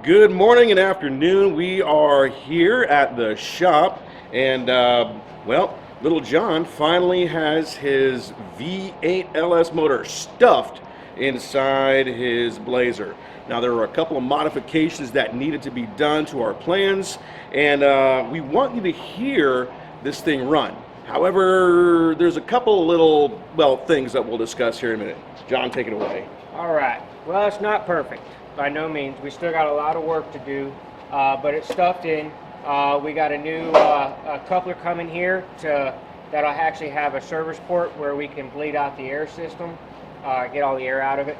Good morning and afternoon. We are here at the shop, and well, little John finally has his V8 LS motor stuffed inside his Blazer. Now, there were a couple of modifications that needed to be done to our plans, and we want you to hear this thing run. However, there's a couple little, well, things that we'll discuss here in a minute. John, take it away. All right. Well, it's not perfect by no means. We still got a lot of work to do, but it's stuffed in. We got a new coupler coming here that'll actually have a service port where we can bleed out the air system, get all the air out of it.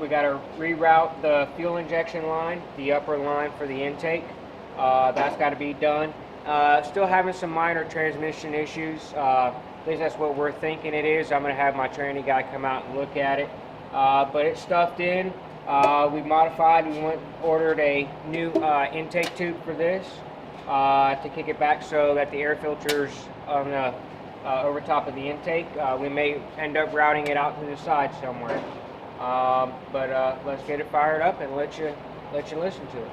We got to reroute the fuel injection line, the upper line for the intake. That's got to be done. Still having some minor transmission issues. At least that's what we're thinking it is. I'm going to have my training guy come out and look at it. But it's stuffed in. We modified. We ordered a new intake tube for this to kick it back so that the air filters on the over top of the intake. We may end up routing it out to the side somewhere. But let's get it fired up and let you listen to it.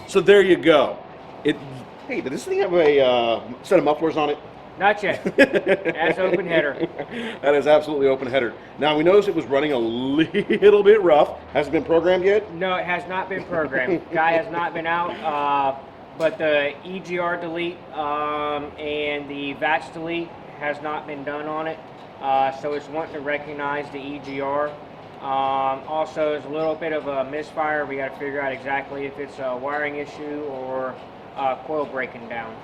So there you go. Hey, did this thing have a set of mufflers on it? Not yet. That's open header. That is absolutely open header. Now, we noticed it was running a little bit rough. Has it been programmed yet? No, it has not been programmed. Guy has not been out, but the EGR delete and the VATS delete has not been done on it. So it's wanting to recognize the EGR. Also, there's a little bit of a misfire. We got to figure out exactly if it's a wiring issue or coil breaking down.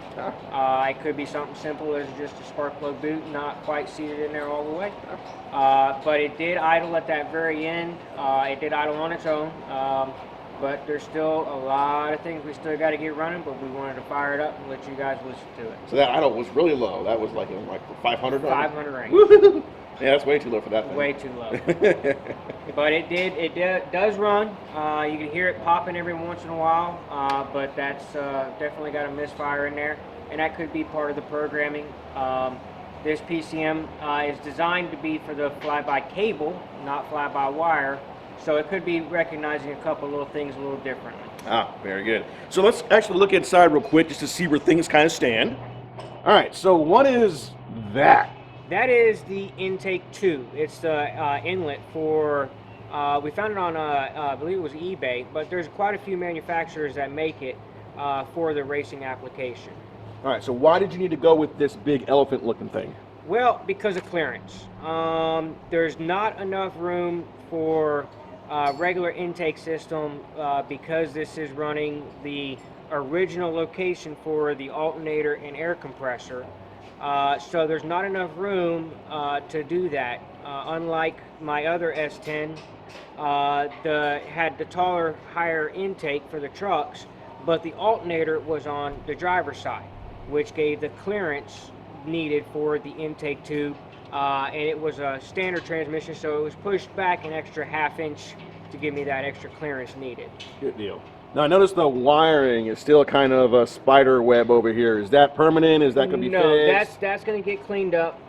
It could be something simple as just a spark plug boot not quite seated in there all the way. But it did idle at that very end. It did idle on its own. But there's still a lot of things we still got to get running, but we wanted to fire it up and let you guys listen to it. So that idle was really low. That was like 500? 500 range. Woo-hoo. Yeah, that's way too low for that thing. Way too low. But it does run. You can hear it popping every once in a while, but that's definitely got a misfire in there, and that could be part of the programming. This PCM is designed to be for the fly-by cable, not fly-by-wire, so it could be recognizing a couple little things a little differently. Very good. So let's actually look inside real quick just to see where things kind of stand. All right, so what is that? That is the intake tube. It's the inlet for, we found it on, I believe it was eBay, but there's quite a few manufacturers that make it for the racing application. All right, so why did you need to go with this big elephant looking thing? Well, because of clearance. There's not enough room for regular intake system because this is running the original location for the alternator and air compressor. So there's not enough room to do that. Unlike my other S10, had the taller, higher intake for the trucks, but the alternator was on the driver's side, which gave the clearance needed for the intake tube. And it was a standard transmission, so it was pushed back an extra ½ inch to give me that extra clearance needed. Good deal. Now I noticed the wiring is still kind of a spider web over here. Is that permanent? Is that going to be No, fixed? that's going to get cleaned up.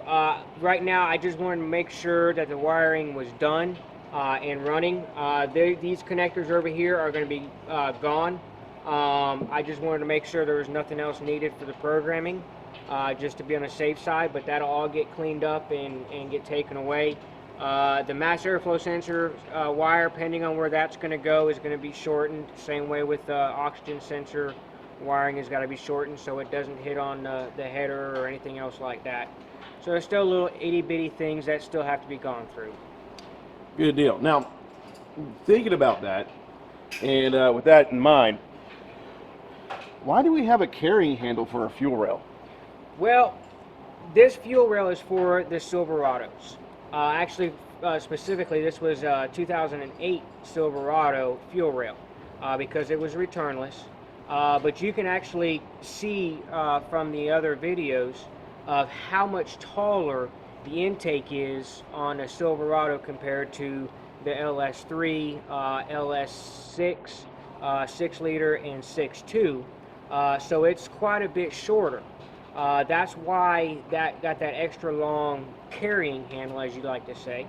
Right now, I just wanted to make sure that the wiring was done and running. These connectors over here are going to be gone. I just wanted to make sure there was nothing else needed for the programming, just to be on the safe side. But that'll all get cleaned up and get taken away. The mass airflow sensor wire, depending on where that's going to go, is going to be shortened. Same way with the oxygen sensor wiring has got to be shortened so it doesn't hit on the header or anything else like that. So there's still little itty bitty things that still have to be gone through. Good deal. Now, thinking about that, and with that in mind, why do we have a carrying handle for a fuel rail? Well, this fuel rail is for the Silverados. Actually, specifically, this was 2008 Silverado fuel rail because it was returnless. But you can actually see from the other videos of how much taller the intake is on a Silverado compared to the LS3, LS6, 6-liter, and 6.2. So it's quite a bit shorter. That's why that got that extra long carrying handle, as you like to say,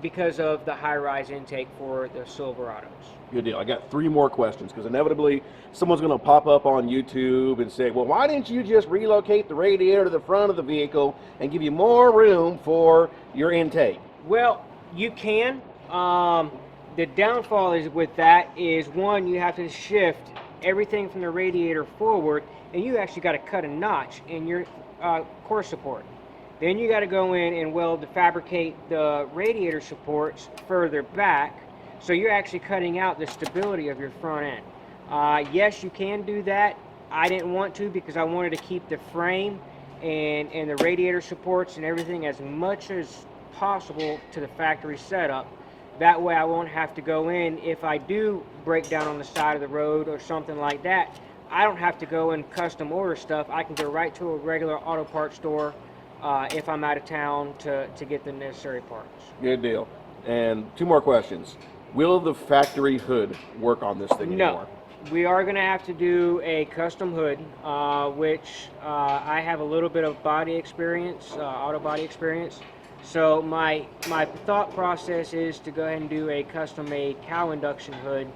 because of the high-rise intake for the Silverados. Good deal. I got 3 more questions because inevitably someone's going to pop up on YouTube and say, well, why didn't you just relocate the radiator to the front of the vehicle and give you more room for your intake? Well, you can. The downfall is with that is, one, you have to shift everything from the radiator forward, and you actually got to cut a notch in your core support. Then you got to go in and weld to fabricate the radiator supports further back, so you're actually cutting out the stability of your front end. Yes, you can do that. I didn't want to because I wanted to keep the frame and the radiator supports and everything as much as possible to the factory setup. That way I won't have to go in if I do break down on the side of the road or something like that. I don't have to go and custom order stuff. I can go right to a regular auto parts store if I'm out of town to get the necessary parts. Good deal. And 2 more questions. Will the factory hood work on this thing anymore? No. We are going to have to do a custom hood, which I have a little bit of body experience, auto body experience. So my thought process is to go ahead and do a custom-made cowl induction hood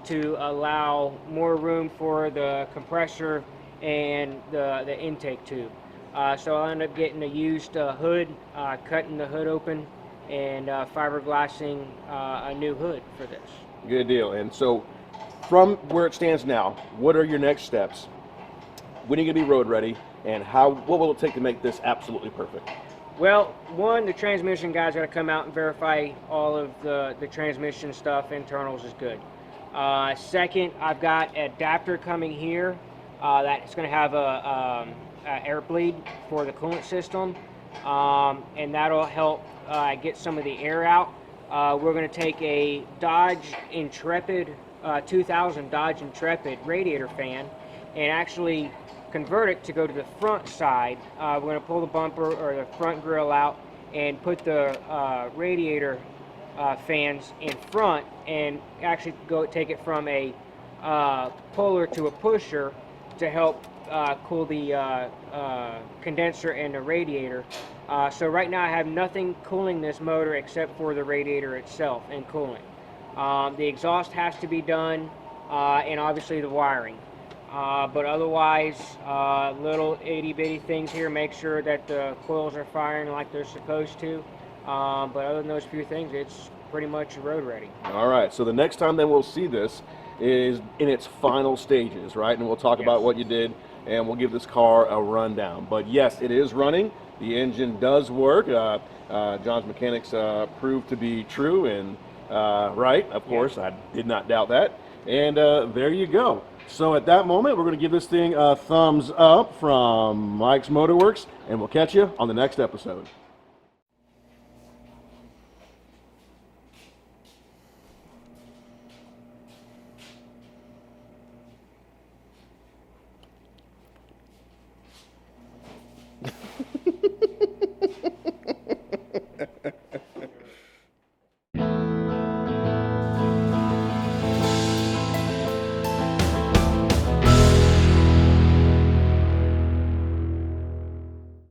to allow more room for the compressor and the intake tube. So I'll end up getting a used hood, cutting the hood open, and fiberglassing a new hood for this. Good deal. And so from where it stands now, what are your next steps? When are you going to be road ready, and what will it take to make this absolutely perfect? Well, one, the transmission guy's got to come out and verify all of the transmission stuff, internals is good. Second, I've got an adapter coming here that's going to have a air bleed for the coolant system, and that'll help get some of the air out. We're going to take a Dodge Intrepid, 2000 Dodge Intrepid radiator fan and actually convert it to go to the front side. We're going to pull the bumper or the front grill out and put the radiator fans in front and actually take it from a puller to a pusher to help cool the condenser and the radiator. So right now I have nothing cooling this motor except for the radiator itself and cooling. The exhaust has to be done and obviously the wiring. But otherwise, little itty bitty things here, make sure that the coils are firing like they're supposed to. But other than those few things, it's pretty much road ready. All right, so the next time that we'll see this is in its final stages, right? And we'll talk about what you did, and we'll give this car a rundown. But yes, it is running. The engine does work. John's mechanics proved to be true and right, of course. I did not doubt that. And there you go. So at that moment, we're going to give this thing a thumbs up from Mike's Motorworks, and we'll catch you on the next episode.